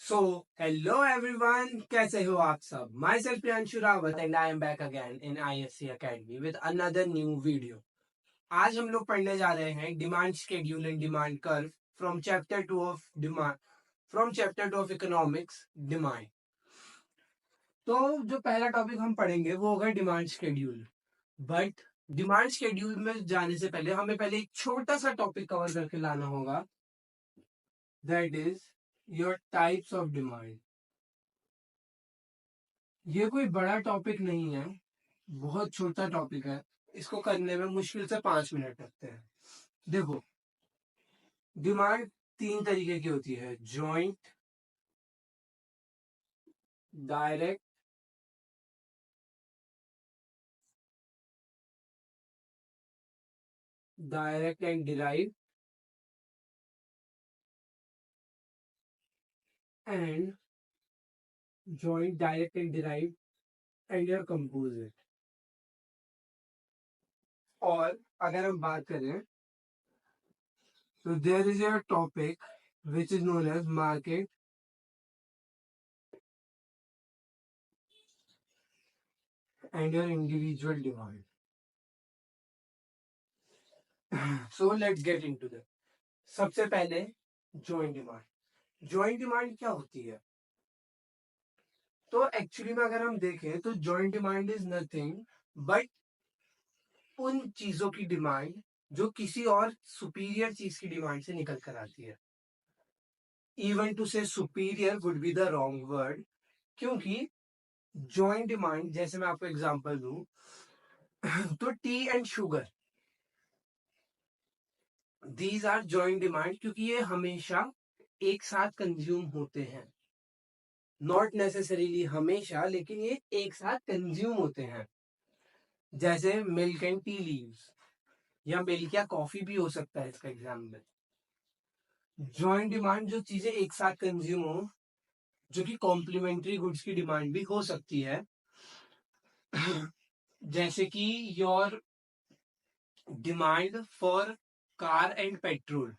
So hello everyone, कैसे हो आप सब। My self Priyanshu Rawat and I am back again in ISC academy with another new video. आज हम लोग पढ़ने जा रहे हैं demand schedule and demand curve from chapter 2 of demand from chapter 2 of economics demand. तो जो पहला टॉपिक हम पढ़ेंगे वो होगा demand schedule. But demand schedule में जाने से पहले हमें पहले एक छोटा सा टॉपिक कवर करके लाना होगा, that is your types of demand. ये कोई बड़ा टॉपिक नहीं है, बहुत छोटा टॉपिक है। इसको करने में मुश्किल से 5 मिनट लगते हैं। देखो, डिमांड 3 तरीके की होती है, joint, direct, direct and derive, and joint, direct and derive and your composite. और अगर हम बात करें तो there is your topic which is known as market and your individual demand. So let's get into that. सबसे पहले joint demand. Joint demand क्या होती है? तो एक्चुअली में अगर हम देखें तो joint demand is nothing but उन चीजों की डिमांड जो किसी और सुपीरियर चीज की डिमांड से निकल कर आती है। Even to say superior would be the wrong word, क्योंकि जॉइंट डिमांड, जैसे मैं आपको एग्जांपल दूं तो tea and sugar, these are joint demand, क्योंकि ये हमेशा एक साथ कंज्यूम होते हैं। नॉट नेसेसरीली हमेशा, लेकिन ये एक साथ कंज्यूम होते हैं। जैसे मिल्क एंड टी लीव्स, या मिल्क या कॉफी भी हो सकता है इसका एग्जाम्पल। जॉइंट डिमांड जो चीजें एक साथ कंज्यूम हो, जो कि कॉम्प्लीमेंट्री गुड्स की डिमांड भी हो सकती है। जैसे कि your demand for car and petrol,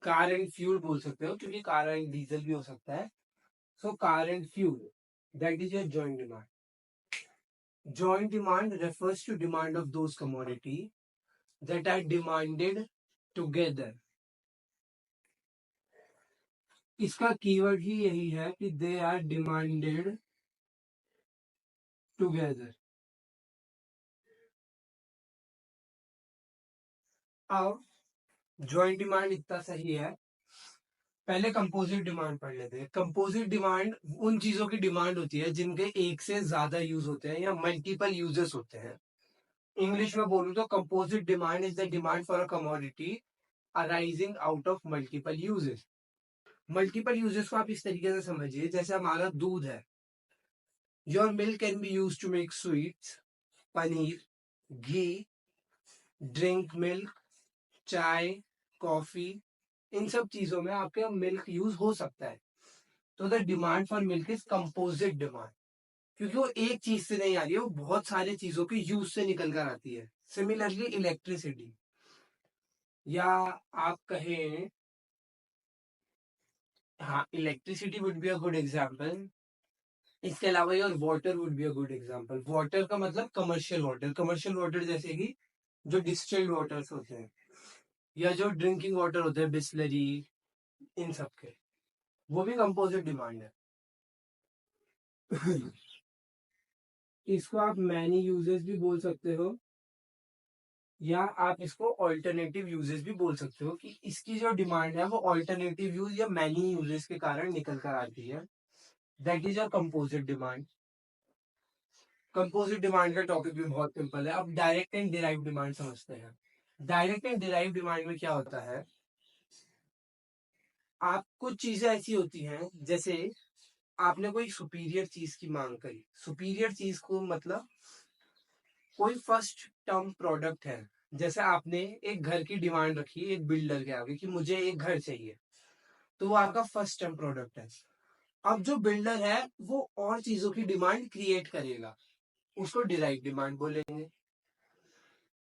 car and fuel बोल सकते हो, क्योंकि कार एंड डीजल भी हो सकता है। So car and fuel, that is your joint demand. Joint demand refers to demand of those commodity that are demanded together. इसका keyword ही यही है कि दे आर डिमांडेड टुगेदर। अब जॉइंट डिमांड इतना सही है, पहले कंपोजिट डिमांड पढ़ लेते हैं। कंपोजिट डिमांड उन चीजों की डिमांड होती है जिनके एक से ज्यादा यूज होते हैं या मल्टीपल यूजेस होते हैं। इंग्लिश में बोलूं तो composite demand is the demand for a commodity arising out of multiple uses. Multiple uses को आप इस तरीके से समझिए, जैसे हमारा दूध है। Your milk can be use to make sweets, paneer, ghee, drink milk, chai, coffee, इन सब चीजों में आपके मिल्क यूज हो सकता है। तो the demand for milk is composite demand, क्योंकि वो एक चीज से नहीं आ रही है, वो बहुत सारे चीजों के यूज से निकल कर आती है। सिमिलरली इलेक्ट्रिसिटी, या आप कहें, हाँ, electricity would be a good example. इसके अलावा your water would be a good example. Water का मतलब कमर्शियल वाटर, कमर्शियल वाटर जैसे कि जो डिस्टिल्ड वाटर्स होते हैं, या जो ड्रिंकिंग वाटर होते हैं, बिस्लरी, इन सब के, वो भी कंपोजिट डिमांड है। इसको आप मैनी यूजेस भी बोल सकते हो, या आप इसको ऑल्टरनेटिव यूजेस भी बोल सकते हो, कि इसकी जो डिमांड है वो ऑल्टरनेटिव यूज या मैनी यूजेस के कारण निकल कर आती है। That is your composite demand. Composite demand का टॉपिक भी बहुत सिंपल है। अब डायरेक्ट एंड डिराइव डिमांड समझते हैं। डायरेक्ट एंड डिराइव डिमांड में क्या होता है, आप कुछ चीजें ऐसी होती हैं, जैसे आपने कोई सुपीरियर चीज की मांग करी। सुपीरियर चीज को मतलब कोई फर्स्ट टर्म प्रोडक्ट है। जैसे आपने एक घर की डिमांड रखी एक बिल्डर के आगे कि मुझे एक घर चाहिए, तो वो आपका फर्स्ट टर्म प्रोडक्ट है। अब जो बिल्डर है वो और चीजों की डिमांड क्रिएट करेगा, उसको डिराइव डिमांड बोलेंगे।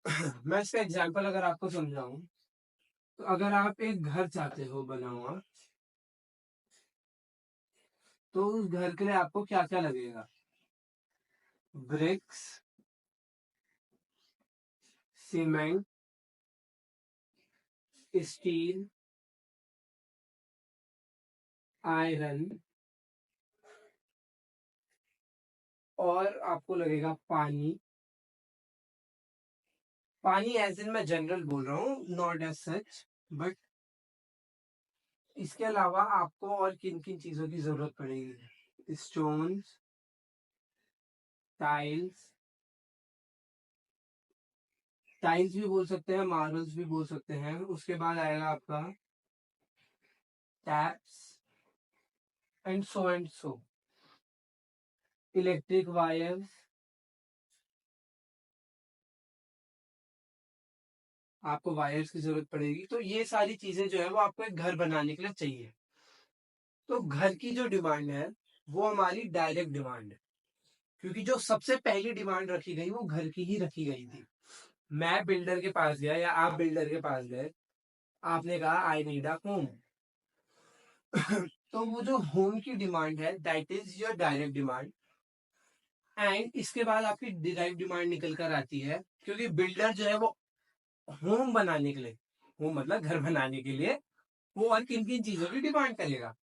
मैं इसका एग्जांपल अगर आपको समझाऊं, तो अगर आप एक घर चाहते हो बना हुआ, तो उस घर के लिए आपको क्या क्या लगेगा? ब्रिक्स, सीमेंट, स्टील, आयरन, और आपको लगेगा पानी। पानी एज इन मैं जनरल बोल रहा हूँ, नॉट एज सच, बट इसके अलावा आपको और किन किन चीजों की जरूरत पड़ेगी? स्टोन्स, टाइल्स, टाइल्स भी बोल सकते हैं, मार्बल्स भी बोल सकते हैं। उसके बाद आएगा आपका taps and so, electric wires, आपको वायर्स की जरूरत पड़ेगी। तो ये सारी चीजें जो है वो आपको एक घर बनाने के लिए चाहिए। तो घर की जो डिमांड है वो हमारी डायरेक्ट डिमांड है, क्योंकि जो सबसे पहली डिमांड रखी गई वो घर की ही रखी गई थी। मैं बिल्डर के पास गया या आप बिल्डर के पास गए, आपने कहा आई नीड अ होम। तो वो जो होम की डिमांड है that is your direct demand. And इसके बाद आपकी डिराइव डिमांड निकल कर आती है, क्योंकि बिल्डर जो है वो होम बनाने के लिए, होम मतलब घर बनाने के लिए, वो और किन किन चीजों की डिमांड करेगा?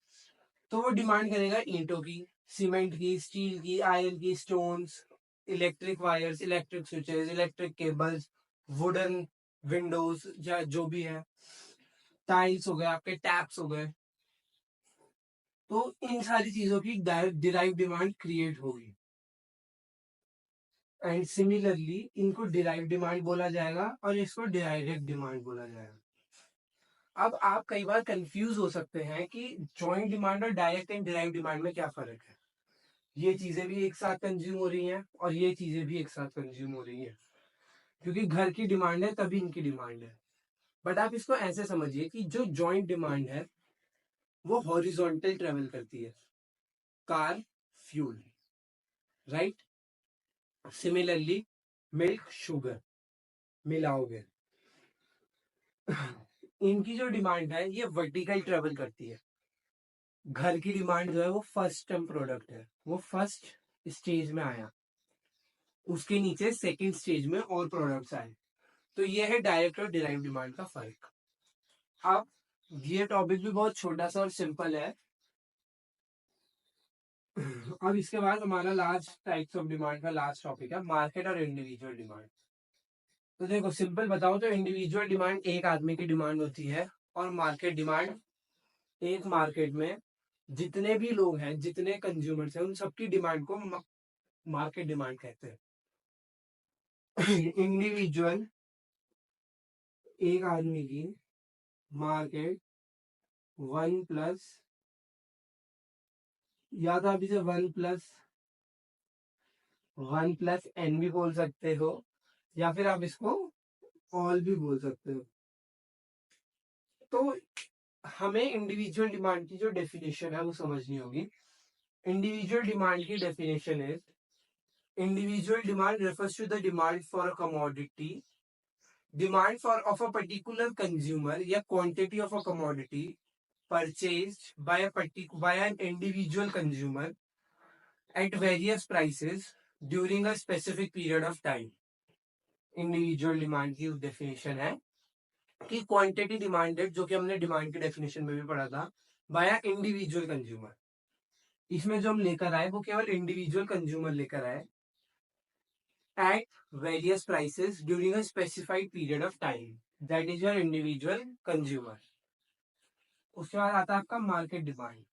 तो वो डिमांड करेगा ईंटों की, सीमेंट की, स्टील की, आयरन की, stones, electric wires, electric switches, electric cables, wooden Windows या जो भी है, टाइल्स हो गए, आपके टैप्स हो गए। तो इन सारी चीजों की डिराइव डिमांड क्रिएट होगी। एंड सिमिलरली इनको डिराइव डिमांड बोला जाएगा और इसको डायरेक्ट डिमांड बोला जाएगा। अब आप कई बार कंफ्यूज हो सकते हैं कि जॉइंट डिमांड और डायरेक्ट एंड डिराइव डिमांड में क्या फर्क है। ये चीजें भी एक साथ कंज्यूम हो रही हैं और ये चीजें भी एक साथ कंज्यूम हो रही हैं, क्योंकि घर की डिमांड है तभी इनकी डिमांड है। बट आप इसको ऐसे समझिए कि जो जॉइंट डिमांड है वो हॉरिजॉन्टल ट्रेवल करती है, car, fuel, right. Similarly milk, sugar मिलाओगे, इनकी जो डिमांड है ये वर्टिकल ट्रेवल करती है। घर की डिमांड जो है वो फर्स्ट टर्म प्रोडक्ट है, वो फर्स्ट स्टेज में आया, उसके नीचे सेकंड स्टेज में और प्रोडक्ट्स आए। तो ये है डायरेक्ट और डिराइव डिमांड का फर्क। अब ये टॉपिक भी बहुत छोटा सा और सिंपल है। अब इसके बाद हमारा लास्ट टाइप्स ऑफ डिमांड का लास्ट टॉपिक है मार्केट और इंडिविजुअल डिमांड। तो देखो सिंपल बताओ तो इंडिविजुअल डिमांड एक आदमी की डिमांड होती है, और मार्केट डिमांड एक मार्केट में जितने भी लोग हैं, जितने कंज्यूमर्स हैं, उन सबकी डिमांड को मार्केट डिमांड कहते हैं। इंडिविजुअल एक आदमी की मार्केट वन प्लस, या तो आप इसे वन प्लस एन भी बोल सकते हो, या फिर आप इसको ऑल भी बोल सकते हो। तो हमें इंडिविजुअल डिमांड की जो डेफिनेशन है वो समझनी होगी। इंडिविजुअल डिमांड की definition is, individual demand refers to the demand for a commodity, demand for of a particular consumer या quantity of a commodity purchased by by an individual consumer at various prices during a specific period of time. Individual demand की definition है कि quantity demanded, जो कि हमने demand की definition में भी पढ़ा था, बाय इंडिविजुअल कंज्यूमर। इसमें जो हम लेकर आए वो केवल इंडिविजुअल कंज्यूमर लेकर आए at various prices during a specified period of time. That is your individual consumer. उसके बाद आता है आपका market demand,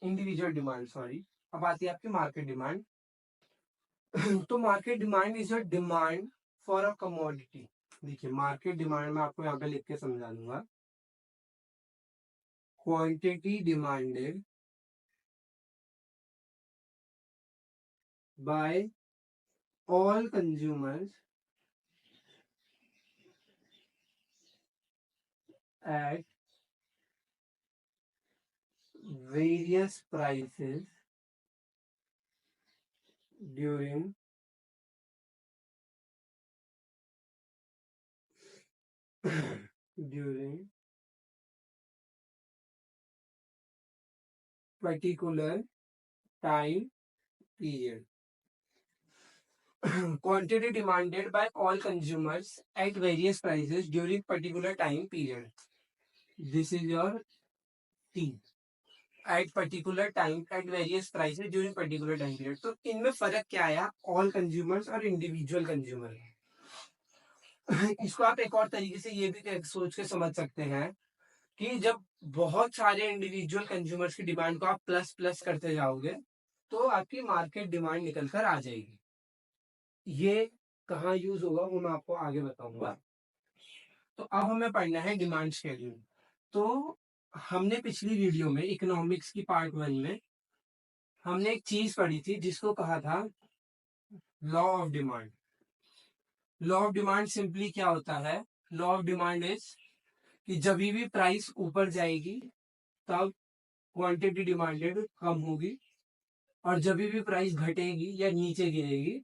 individual demand sorry. अब आती है आपकी मार्केट डिमांड। तो market demand is your demand for a commodity. देखिए मार्केट डिमांड में आपको यहाँ पे लिख के समझा दूंगा, quantity demanded by all consumers at various prices during during particular time period. Quantity demanded by all consumers at various prices during particular time period. This is your T. At particular time at various prices during particular time period. तो इनमें फर्क क्या आया? All consumers और individual consumer. इसको आप एक और तरीके से ये भी सोच के समझ सकते हैं कि जब बहुत सारे इंडिविजुअल कंज्यूमर्स की डिमांड को आप प्लस प्लस करते जाओगे तो आपकी मार्केट डिमांड निकल कर आ जाएगी. ये कहाँ यूज होगा वो मैं आपको आगे बताऊंगा. तो अब हमें पढ़ना है डिमांड शेड्यूल. तो हमने पिछली वीडियो में इकोनॉमिक्स की पार्ट 1 में हमने एक चीज पढ़ी थी जिसको कहा था law of demand. Law of demand simply क्या होता है? लॉ ऑफ डिमांड इज कि जब भी प्राइस ऊपर जाएगी तब क्वांटिटी डिमांडेड कम होगी और जब भी प्राइस घटेगी या नीचे गिरेगी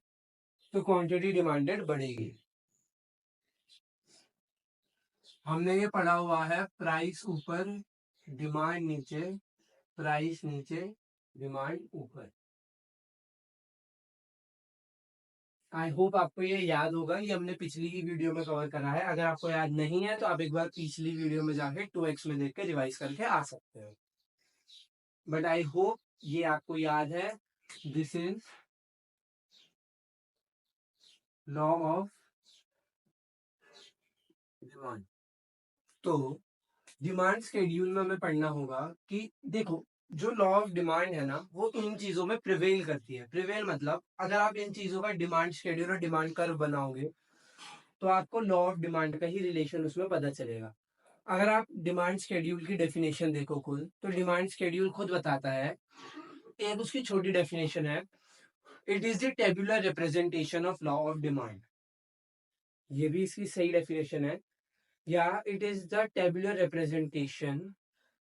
तो क्वांटिटी डिमांडेड बढ़ेगी. हमने ये पढ़ा हुआ है प्राइस ऊपर डिमांड नीचे, प्राइस नीचे डिमांड ऊपर. आई होप आपको ये याद होगा. ये हमने पिछली ही वीडियो में कवर करा है. अगर आपको याद नहीं है तो आप एक बार पिछली वीडियो में जाके 2x में देख के रिवाइज करके आ सकते हो. बट आई होप ये आपको याद है. This is law of demand. तो डिमांड शेड्यूल में हमें पढ़ना होगा कि देखो जो लॉ ऑफ डिमांड है ना वो इन चीजों में प्रिवेल करती है. प्रिवेल मतलब अगर आप इन चीजों का डिमांड शेड्यूल और डिमांड कर्व बनाओगे तो आपको लॉ ऑफ डिमांड का ही रिलेशन उसमें पता चलेगा. अगर आप डिमांड शेड्यूल की डेफिनेशन देखो खुद तो डिमांड शेड्यूल खुद बताता है. एक उसकी छोटी डेफिनेशन है, it is the tabular representation of law of demand. ये भी इसकी सही डेफिनेशन है. या it is the tabular representation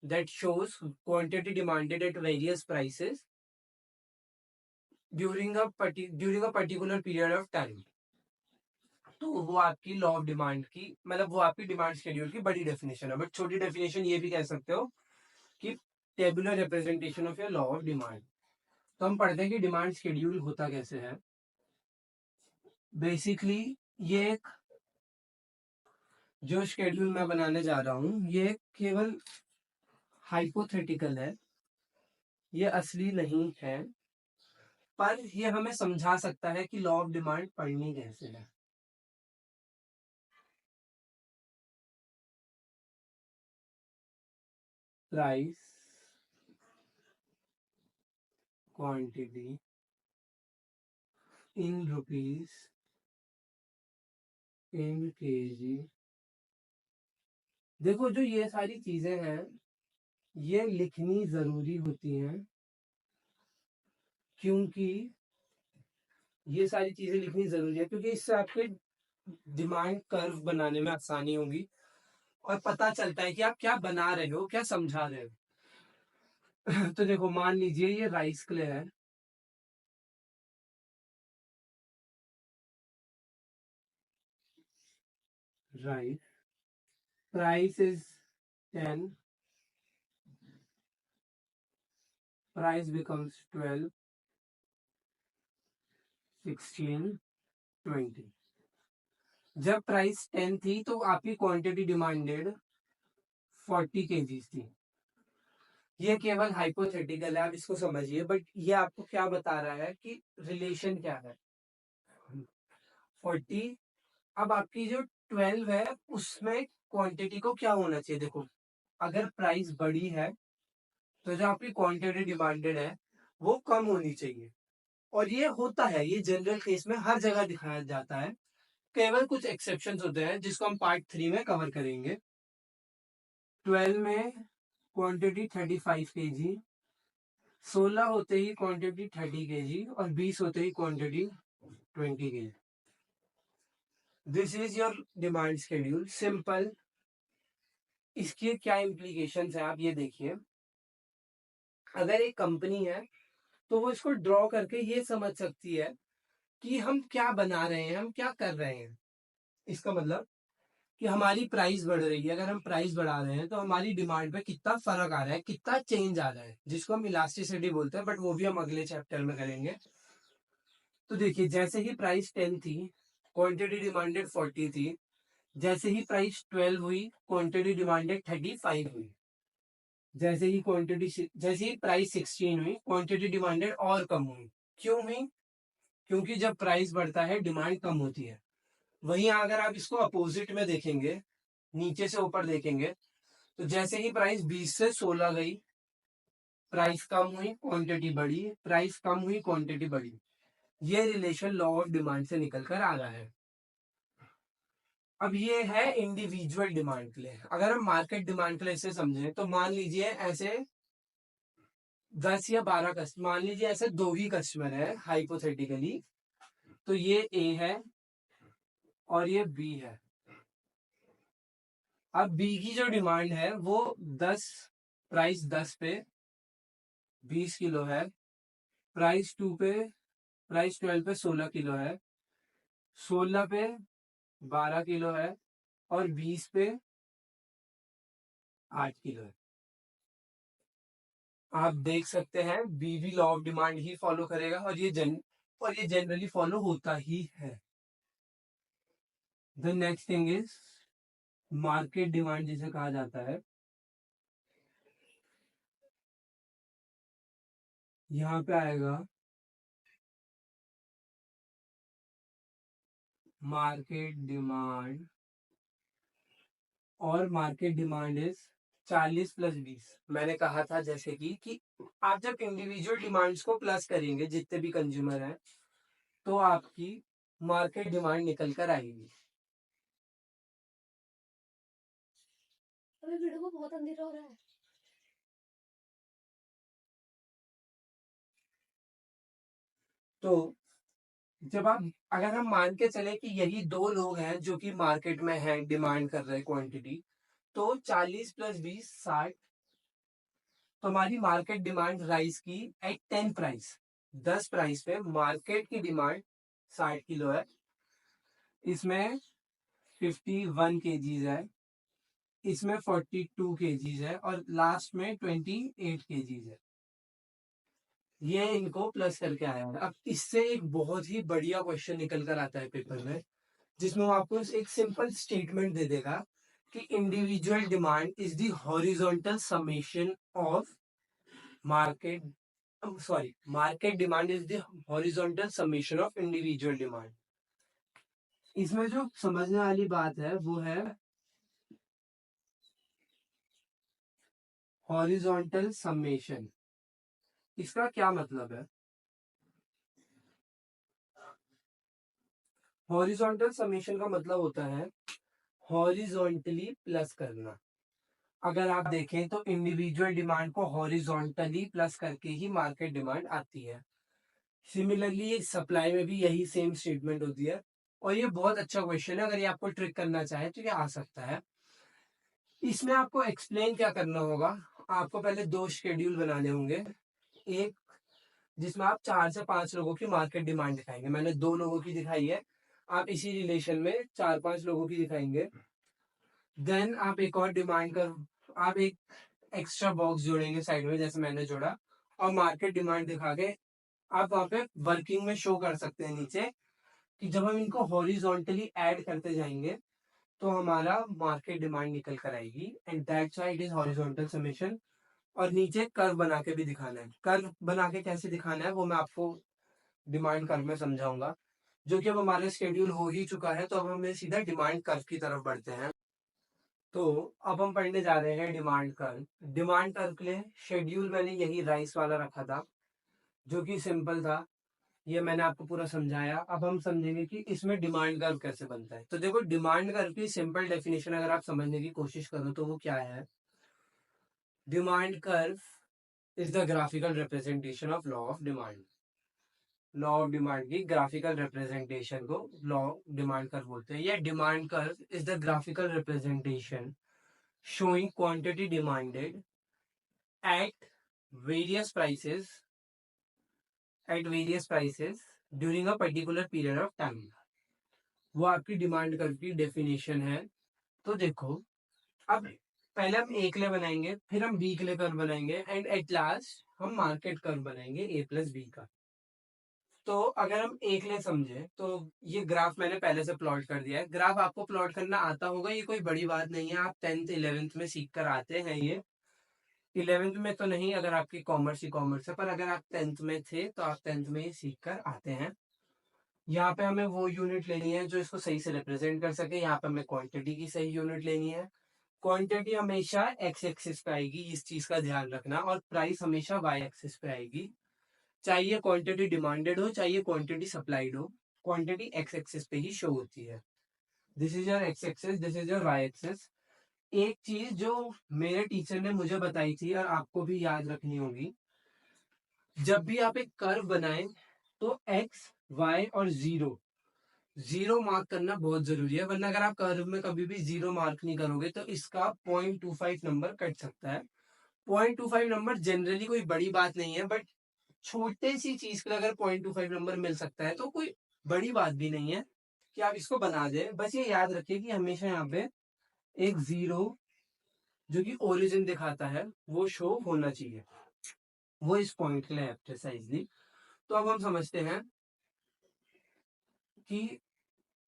that shows quantity demanded at various prices during a particular period of time. तो वो आपकी लॉ ऑफ डिमांड की मतलब वो आपकी डिमांड शेड्यूल की बड़ी डेफिनेशन है. बट छोटी डेफिनेशन ये भी कह सकते हो कि tabular representation of your law of demand. तो हम पढ़ते हैं कि डिमांड शेड्यूल होता कैसे है. बेसिकली ये एक जो शेड्यूल मैं बनाने जा रहा हूँ ये केवल हाइपोथेटिकल है, ये असली नहीं है, पर ये हमें समझा सकता है कि लॉ ऑफ डिमांड पढ़नी कैसे है. Price quantity in rupees in KG. देखो जो ये सारी चीजें हैं ये लिखनी जरूरी होती हैं क्योंकि ये सारी चीजें लिखनी जरूरी है क्योंकि इससे आपके डिमांड कर्व बनाने में आसानी होगी और पता चलता है कि आप क्या बना रहे हो, क्या समझा रहे हो. तो देखो मान लीजिए ये राइस क्ले है. Rice price is 10, price becomes 12, 16, 20. जब प्राइस 10 थी तो आपकी क्वांटिटी डिमांडेड 40 kg थी. ये केवल हाइपोथेटिकल है, आप इसको समझिए. बट ये आपको क्या बता रहा है कि रिलेशन क्या है. 40 अब आपकी जो 12 है उसमें क्वांटिटी को क्या होना चाहिए. देखो अगर प्राइस बड़ी है तो जो आपकी क्वांटिटी डिमांडेड है वो कम होनी चाहिए. और ये होता है, ये जनरल केस में हर जगह दिखाया जाता है. केवल कुछ एक्सेप्शंस होते हैं जिसको हम पार्ट 3 में कवर करेंगे. 12 में क्वांटिटी 35 kg, 16 होते ही क्वांटिटी 30 kg और 20 होते ही quantity 20 kg. This is your demand schedule. Simple. इसके क्या इम्प्लीकेशंस है आप ये देखिए. अगर एक कंपनी है तो वो इसको ड्रॉ करके ये समझ सकती है कि हम क्या बना रहे हैं, हम क्या कर रहे हैं. इसका मतलब कि हमारी प्राइस बढ़ रही है, अगर हम प्राइस बढ़ा रहे हैं तो हमारी डिमांड पे कितना फर्क आ रहा है, कितना चेंज आ रहा है, जिसको हम इलास्टिसिटी बोलते हैं, बट वो भी हम अगले चैप्टर में करेंगे। तो देखिए, जैसे ही प्राइस 10 थी, क्वांटिटी डिमांडेड 40 थी। जैसे ही प्राइस 12 हुई, क्वांटिटी डिमांडेड 35 हुई। जैसे ही प्राइस 16 हुई, क्वांटिटी डिमांडेड और कम हुई। क्यों हुई? क्योंकि जब प्राइस बढ़ता है डिमांड कम होती है। वहीं अगर आप इसको अपोजिट में देखेंगे, नीचे से ऊपर देखेंगे, तो जैसे ही प्राइस 20 से 16 गई, प्राइस कम हुई, क्वांटिटी बढ़ी, प्राइस कम हुई, क्वांटिटी बढ़ी। ये रिलेशन लॉ ऑफ डिमांड से निकल कर आ रहा है। अब ये है इंडिविजुअल डिमांड के लिए। अगर हम मार्केट डिमांड के लिए इसे समझें, तो मान लीजिए ऐसे 10 या 12 कस्टमर, मान लीजिए ऐसे 2 ही कस्टमर है हाइपोथेटिकली। तो ये ए है और ये बी है। अब बी की जो डिमांड है वो 10, प्राइस 10 पे 20 किलो है, प्राइस 12 पे 16 किलो है, 16 पे 12 किलो है, और 20 पे 8 किलो है। आप देख सकते हैं बी भी law of demand he follow करेगा, और ये जनरली फॉलो होता ही है। The next thing is market demand, जिसे कहा जाता है। यहाँ पे आएगा मार्केट डिमांड, और मार्केट डिमांड इज 40 प्लस 20। मैंने कहा था जैसे कि आप जब इंडिविजुअल डिमांड्स को प्लस करेंगे, जितने भी कंज्यूमर हैं, तो आपकी मार्केट डिमांड निकल कर आएगी। अभी वीडियो को बहुत अंधेरा हो रहा है। तो जब आप, अगर हम मान के चले कि यही 2 लोग हैं जो कि मार्केट में हैं, डिमांड कर रहे हैं क्वांटिटी, तो 40 प्लस 20 60। तो हमारी मार्केट डिमांड राइस की एट 10 प्राइस, 10 प्राइस पे मार्केट की डिमांड 60 किलो है। इसमें 51 केजीज है, इसमें 42 केजीज है, और लास्ट में 28 केजीज है। ये इनको प्लस करके आया है। अब इससे एक बहुत ही बढ़िया क्वेश्चन निकल कर आता है पेपर में, जिसमें वो आपको एक सिंपल स्टेटमेंट दे देगा कि individual demand is the horizontal summation of market, market demand is the horizontal summation of individual demand. इसमें जो समझने वाली बात है वो है हॉरिजॉन्टल समेशन। इसका क्या मतलब है? हॉरिजॉन्टल समेशन का मतलब होता है हॉरिजॉन्टली प्लस करना। अगर आप देखें तो इंडिविजुअल डिमांड को हॉरिजॉन्टली प्लस करके ही मार्केट डिमांड आती है। सिमिलरली सप्लाई में भी यही सेम स्टेटमेंट होती है। और ये बहुत अच्छा क्वेश्चन है, अगर ये आपको ट्रिक करना चाहे तो ये आ सकता है। इसमें आपको एक्सप्लेन क्या करना होगा, आपको पहले 2 शेड्यूल बनाने होंगे। एक जिसमें आप 4 से 5 लोगों की मार्केट डिमांड दिखाएंगे। मैंने 2 लोगों की दिखाई है, आप इसी रिलेशन में 4-5 लोगों की दिखाएंगे। देन आप एक और डिमांड कर, आप एक एक्स्ट्रा बॉक्स जोड़ेंगे साइड में, जैसे मैंने जोड़ा, और मार्केट डिमांड दिखा के आप वहां पे वर्किंग में शो कर सकते हैं नीचे, कि जब हम इनको हॉरिजॉन्टली ऐड करते जाएंगे तो हमारा मार्केट डिमांड निकल कर आएगी, and that's why it is horizontal summation. और नीचे कर्व बना के भी दिखाना है। कर्व बना के कैसे दिखाना है वो मैं आपको डिमांड कर्व में समझाऊंगा, जो कि अब हमारा शेड्यूल हो ही चुका है। तो अब हमें सीधा डिमांड कर्व की तरफ बढ़ते हैं। तो अब हम पढ़ने जा रहे हैं डिमांड कर्व। डिमांड कर्व के लिए शेड्यूल मैंने यही राइस वाला रखा था, जो कि सिंपल था। ये मैंने आपको पूरा समझाया। अब हम समझेंगे कि इसमें डिमांड कर्व कैसे बनता है। तो देखो, डिमांड कर्व की सिंपल डेफिनेशन अगर आप समझने की कोशिश करो तो वो क्या है? Demand curve is the graphical representation of law of demand. Law of demand की ग्राफिकल रिप्रेजेंटेशन को लॉ डिमांड कर्व बोलते हैं। या demand curve is the graphical representation showing quantity demanded at various prices during a particular period of time। वो आपकी demand curve की definition है। तो देखो, अब पहले हम ए के लिए बनाएंगे, फिर हम बी के लिए कर्व बनाएंगे, एंड एट लास्ट हम मार्केट कर्व बनाएंगे ए प्लस बी का। तो अगर हम एक लिए समझे तो ये ग्राफ मैंने पहले से प्लॉट कर दिया है। ग्राफ आपको प्लॉट करना आता होगा, ये कोई बड़ी बात नहीं है, आप 10th 11th में सीख कर आते हैं ये। 11th में तो नहीं, अगर आपकी कॉमर्स ही कॉमर्स है, पर अगर आप 10th में थे तो आप 10th में ही सीख कर आते हैं। यहाँ पे हमें वो यूनिट लेनी है जो इसको सही से रिप्रेजेंट कर सके। यहाँ पे हमें क्वांटिटी की सही यूनिट लेनी है। क्वांटिटी हमेशा एक्स एक्सिस पे आएगी, इस चीज का ध्यान रखना, और प्राइस हमेशा वाई एक्सिस पे आएगी। चाहिए क्वांटिटी डिमांडेड हो, चाहिए क्वांटिटी सप्लाइड हो, क्वांटिटी एक्स एक्सिस पे ही शो होती है। This is your X axis, this is your Y axis. एक चीज जो मेरे टीचर ने मुझे बताई थी और आपको भी याद रखनी होगी, जब भी आप एक कर्व बनाएं तो एक्स वाई और जीरो, जीरो मार्क करना बहुत जरूरी है, वरना अगर आप कर्व में कभी भी जीरो मार्क नहीं करोगे तो इसका 0.25 नंबर कट सकता है। 0.25 नंबर जनरली कोई बड़ी बात नहीं है, बट छोटे सी चीज के लिए अगर 0.25 नंबर मिल सकता है तो कोई बड़ी बात भी नहीं है कि आप इसको बना दें। बस ये याद रखिए कि हमेशा यहाँ पे एक जीरो जो कि ओरिजिन दिखाता है वो शो होना चाहिए, वो इस पॉइंट के लिए है प्रिसाइजली। तो अब हम समझते हैं कि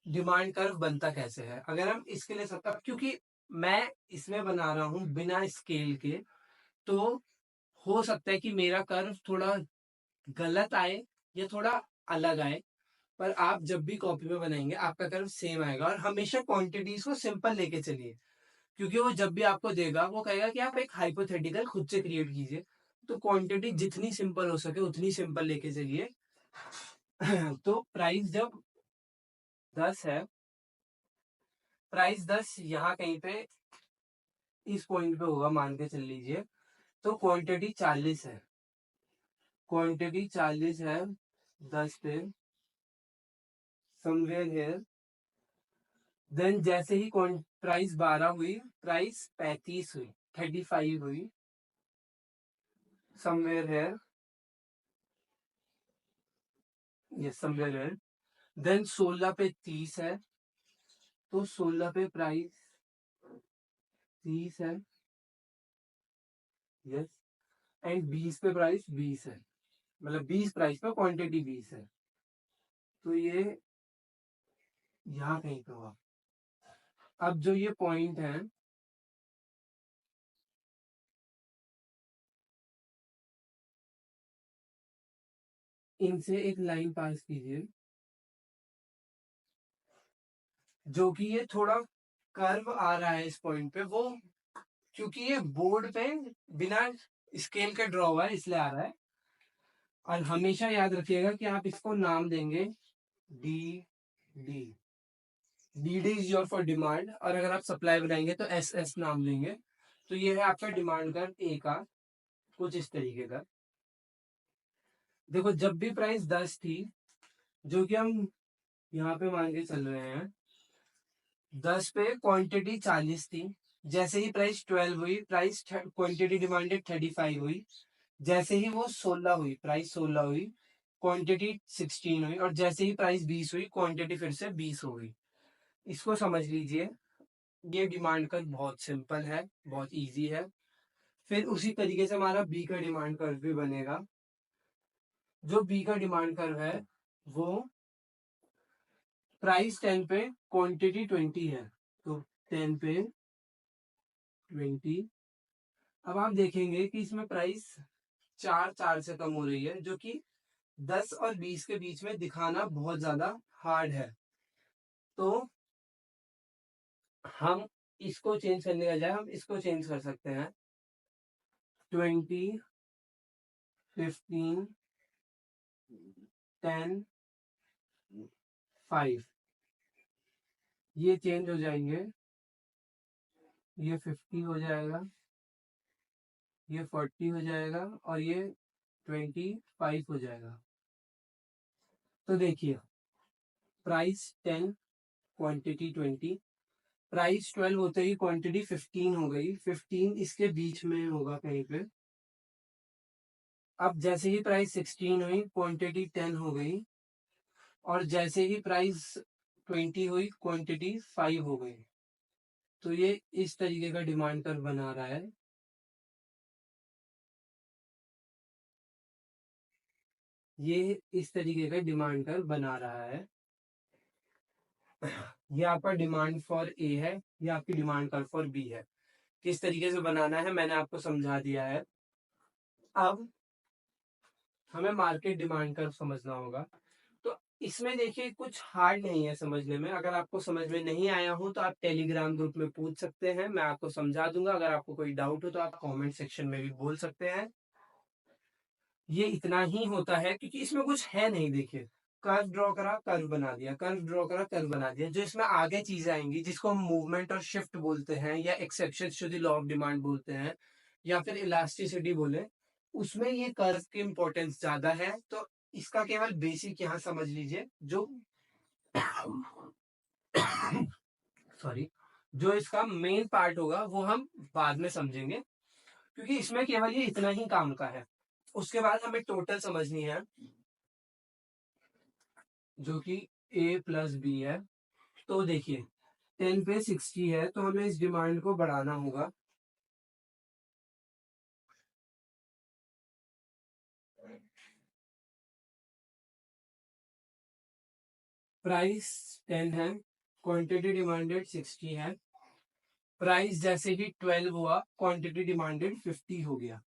डिमांड कर्व बनता कैसे है। अगर हम इसके लिए सब, क्योंकि मैं इसमें बना रहा हूं बिना स्केल के, तो हो सकता है कि मेरा कर्व थोड़ा गलत आए या थोड़ा अलग आए, पर आप जब भी कॉपी में बनाएंगे आपका कर्व सेम आएगा। और हमेशा क्वांटिटीज को सिंपल लेके चलिए, क्योंकि वो जब भी आपको देगा वो कहेगा कि आप एक हाइपोथेटिकल खुद से क्रिएट कीजिए। तो क्वांटिटी जितनी सिंपल हो सके उतनी सिंपल लेके चलिए। तो प्राइस जब 10 है, प्राइस 10 यहाँ कहीं पे इस पॉइंट पे होगा मान के चल लीजिए, तो क्वांटिटी 40 है, क्वांटिटी 40 है 10 पे, समवेयर हियर। देन जैसे ही प्राइस 12 हुई, प्राइस 35 हुई, 35 हुई, समवेयर हियर, ये समवेयर हियर। देन 16 पे 30 है, तो 16 पे प्राइस 30 है, यस। एंड 20 पे प्राइस 20 है, मतलब 20 प्राइस पे क्वांटिटी 20 है, तो ये यहाँ कहीं पे हुआ। अब जो ये पॉइंट है, इनसे एक लाइन पास कीजिए, जो कि ये थोड़ा कर्व आ रहा है इस पॉइंट पे, वो क्योंकि ये बोर्ड पे बिना स्केल के ड्रॉ हुआ है इसलिए आ रहा है। और हमेशा याद रखिएगा कि आप इसको नाम देंगे D D, D D is your for demand, और अगर आप सप्लाई बनाएंगे तो एस एस नाम देंगे। तो ये है आपका डिमांड कर्व ए का, कुछ इस तरीके का। देखो जब भी प्राइस 10 थी, जो कि हम यहाँ पे मान के चल रहे हैं, 10 पे क्वांटिटी 40 थी। जैसे ही प्राइस 12 हुई, प्राइस क्वांटिटी डिमांडेड 35 हुई। जैसे ही वो 16 हुई, प्राइस 16 हुई, क्वांटिटी 16 हुई, और जैसे ही प्राइस 20 हुई, क्वांटिटी फिर से 20 हो गई। इसको समझ लीजिए, ये डिमांड कर्व बहुत सिंपल है, बहुत इजी है। फिर उसी तरीके से हमारा बी का डिमांड कर्व भी बनेगा। जो बी का डिमांड कर्व है वो प्राइस 10 पे क्वांटिटी 20 है, तो 10 पे 20। अब आप देखेंगे कि इसमें प्राइस 4 से कम हो रही है, जो कि 10 और 20 के बीच में दिखाना बहुत ज्यादा हार्ड है। तो हम इसको चेंज करने का जाए, हम इसको चेंज कर सकते हैं, 20, 15, 10, 5, ये चेंज हो जाएंगे, ये 50 हो जाएगा, ये 40 हो जाएगा, और ये 25 हो जाएगा। तो देखिए, प्राइस 10, क्वांटिटी 20, प्राइस 12 होते ही क्वांटिटी 15 हो गई, 15 इसके बीच में होगा कहीं पे। अब जैसे ही प्राइस 16 हुई, क्वांटिटी 10 हो गई, और जैसे ही प्राइस 20 हुई, क्वांटिटी 5 हो गई। तो ये इस तरीके का डिमांड कर्व बना रहा है। ये इस तरीके का डिमांड कर्व बना रहा है। ये आपका डिमांड फॉर ए है, ये आपकी डिमांड कर्व फॉर बी है। किस तरीके से बनाना है मैंने आपको समझा दिया है। अब हमें मार्केट डिमांड कर्व समझना होगा। तो इसमें देखिए कुछ हार्ड नहीं है समझने में। अगर आपको समझ में नहीं आया हो तो आप टेलीग्राम ग्रुप में पूछ सकते हैं, मैं आपको समझा दूंगा। अगर आपको कोई डाउट हो तो आप कमेंट सेक्शन में भी बोल सकते हैं। ये इतना ही होता है क्योंकि इसमें कुछ है नहीं। देखिए कर्व ड्रॉ करा, कर्व बना दिया, कर्व ड्रॉ करा, कर्व बना दिया। जो इसमें आगे चीजें आएंगी जिसको हम मूवमेंट और शिफ्ट बोलते हैं, या exception to the law of demand बोलते हैं, या फिर इलास्टिसिटी बोले, उसमें ये कर्व की इंपॉर्टेंस ज्यादा है। तो इसका केवल बेसिक यहाँ समझ लीजिए। जो सॉरी, जो इसका मेन पार्ट होगा वो हम बाद में समझेंगे, क्योंकि इसमें केवल ये इतना ही काम का है। उसके बाद हमें टोटल समझनी है, जो कि ए प्लस बी है। तो देखिए 10 पे 60 है, तो हमें इस डिमांड को बढ़ाना होगा। प्राइस 10 है, क्वांटिटी डिमांडेड 60 है। प्राइस जैसे ही 12 हुआ, क्वांटिटी डिमांडेड 50 हो गया।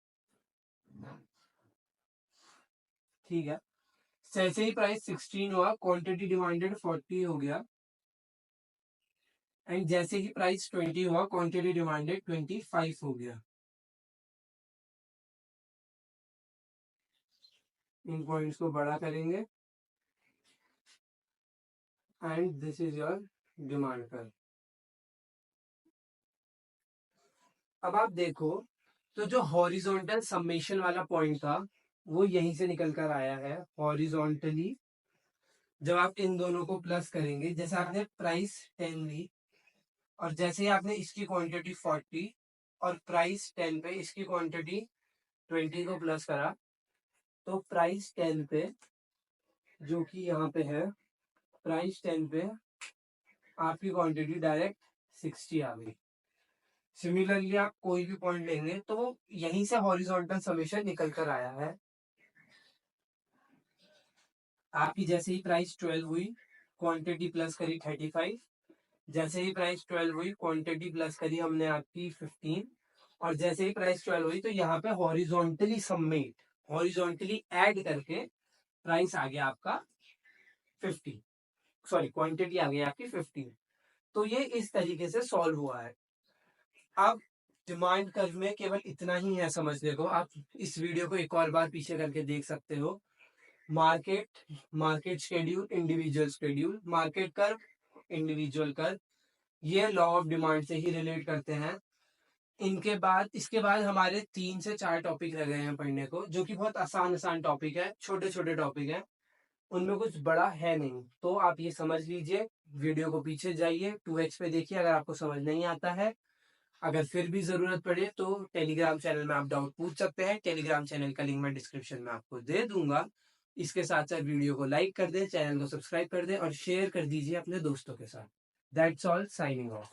ठीक है। जैसे ही प्राइस 16 हुआ, क्वांटिटी डिमांडेड 40 हो गया। एंड जैसे ही प्राइस 20 हुआ, क्वांटिटी डिमांडेड 25 हो गया। इन पॉइंट्स को बड़ा करेंगे and this is your demand curve. अब आप देखो, तो जो हॉरिजॉन्टल समेशन वाला पॉइंट था वो यहीं से निकल कर आया है। हॉरिजॉन्टली जब आप इन दोनों को प्लस करेंगे, जैसे आपने प्राइस 10 ली और जैसे ही आपने इसकी क्वांटिटी 40 और प्राइस 10 पे इसकी क्वांटिटी 20 को प्लस करा, तो प्राइस 10 पे, जो कि यहाँ पे है, प्राइस 10 पे आपकी क्वांटिटी डायरेक्ट 60 आ गई। सिमिलरली आप कोई भी पॉइंट लेंगे तो वो यहीं से हॉरिजॉन्टल समेशन निकल कर आया है। आपकी जैसे ही प्राइस 12 हुई, क्वांटिटी प्लस करी 35। जैसे ही प्राइस 12 हुई, क्वांटिटी प्लस करी हमने आपकी 15। और जैसे ही प्राइस 12 हुई, तो यहाँ पे हॉरिजॉन्टली समेट, हॉरिजॉन्टली ऐड करके प्राइस आ गया आपका 50, सॉरी क्वांटिटी आ गई आपकी 15। तो ये इस तरीके से सॉल्व हुआ है। अब डिमांड कर्व में केवल इतना ही है समझने को। आप इस वीडियो को एक और बार पीछे करके देख सकते हो। Market, market schedule, individual schedule, market curve, individual curve, ये लॉ ऑफ डिमांड से ही रिलेट करते हैं। इनके बाद, इसके बाद हमारे 3 से 4 टॉपिक रह गए हैं पढ़ने को, जो कि बहुत आसान आसान टॉपिक है, छोटे छोटे टॉपिक है, उनमें कुछ बड़ा है नहीं। तो आप ये समझ लीजिए, वीडियो को पीछे जाइए, 2x पे देखिए अगर आपको समझ नहीं आता है। अगर फिर भी जरूरत पड़े तो टेलीग्राम चैनल में आप डाउट पूछ सकते हैं। टेलीग्राम चैनल का लिंक मैं डिस्क्रिप्शन में आपको दे दूंगा। इसके साथ साथ वीडियो को लाइक कर दें, चैनल को सब्सक्राइब कर दें और शेयर कर दीजिए अपने दोस्तों के साथ। That's all, signing off.